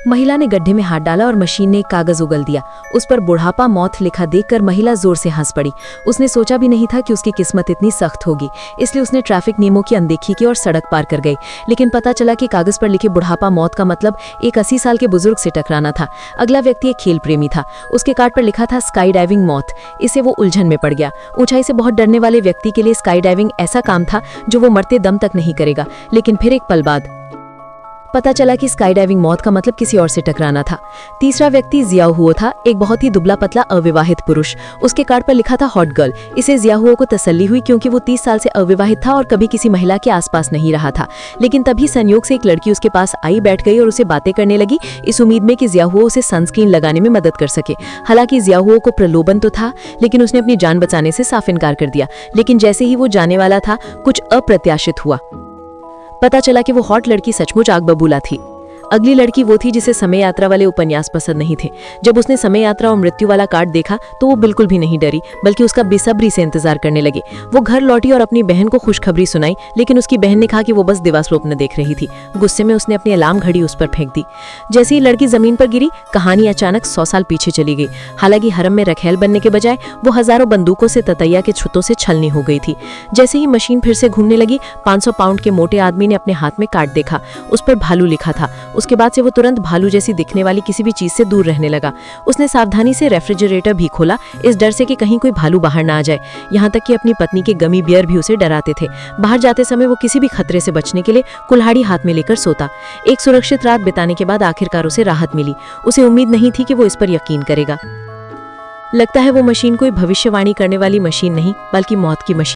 महिला ने गड्ढे में हाथ डाला और मशीन ने एक कागज उगल दिया। उस पर बुढ़ापा मौत लिखा देखकर महिला जोर से हंस पड़ी। उसने सोचा भी नहीं था कि उसकी किस्मत इतनी सख्त होगी, इसलिए उसने ट्रैफिक नियमों की अनदेखी की और सड़क पार कर गई। लेकिन पता चला कि कागज पर लिखे बुढ़ापा मौत का मतलब एक 80 साल के बुजुर्ग से टकराना था। अगला व्यक्ति एक खेल प्रेमी था। उसके कार्ड पर लिखा था स्काई डाइविंग मौत। इससे वो उलझन में पड़ गया। ऊंचाई से बहुत डरने वाले व्यक्ति के लिए स्काई डाइविंग ऐसा काम था जो वो मरते दम तक नहीं करेगा। लेकिन फिर एक पल बाद पता चला कि स्काई डाइविंग मौत का मतलब किसी और से टकराना था। तीसरा व्यक्ति जियाहुओ था, एक बहुत ही दुबला पतला अविवाहित पुरुष। उसके कार्ड पर लिखा था हॉट गर्ल। इसे जियाहुओ को तसल्ली हुई क्योंकि वो 30 साल से अविवाहित था और कभी किसी महिला के आसपास नहीं रहा था। लेकिन तभी संयोग से एक लड़की उसके पास आई, बैठ गई और उसे बातें करने लगी, इस उम्मीद में कि जियाहुओ उसे सनस्क्रीन लगाने में मदद कर सके। हालांकि जियाहुओ को प्रलोभन तो था, लेकिन उसने अपनी जान बचाने से साफ इनकार कर दिया। लेकिन जैसे ही वो जाने वाला था, कुछ अप्रत्याशित हुआ। पता चला कि वो हॉट लड़की सचमुच आग बबूला थी। अगली लड़की वो थी जिसे समय यात्रा वाले उपन्यास पसंद नहीं थे। जब उसने समय यात्रा और मृत्यु वाला कार्ड देखा तो वो बिल्कुल भी नहीं डरी, बल्कि उसका बेसब्री से इंतजार करने लगी। वो घर लौटी और अपनी बहन को खुशखबरी सुनाई, लेकिन उसकी बहन ने कहा कि वो बस दिवा स्वप्न देख रही थी। गुस्से में उसने अपनी अलार्म घड़ी उस पर फेंक दी। जैसे ही लड़की जमीन पर गिरी, कहानी अचानक 100 साल पीछे चली गई। हालांकि हरम में रखेल बनने के बजाय वो हजारों बंदूकों से ततैया के छुतों से छलनी हो गई थी। जैसे ही मशीन फिर से घूमने लगी, 500 पाउंड के मोटे आदमी ने अपने हाथ में कार्ड देखा। उस पर भालू लिखा था। उसके बाद से वो तुरंत भालू जैसी दिखने वाली किसी भी चीज से दूर रहने लगा। उसने सावधानी से रेफ्रिजरेटर भी खोला, इस डर से कि कहीं कोई भालू बाहर ना आ जाए। यहाँ तक कि अपनी पत्नी के गमी बियर भी उसे डराते थे। बाहर जाते समय वो किसी भी खतरे से बचने के लिए कुल्हाड़ी हाथ में लेकर सोता। एक सुरक्षित रात बिताने के बाद आखिरकार उसे राहत मिली। उसे उम्मीद नहीं थी कि वो इस पर यकीन करेगा। लगता है वो मशीन कोई भविष्यवाणी करने वाली मशीन नहीं, बल्कि मौत की मशीन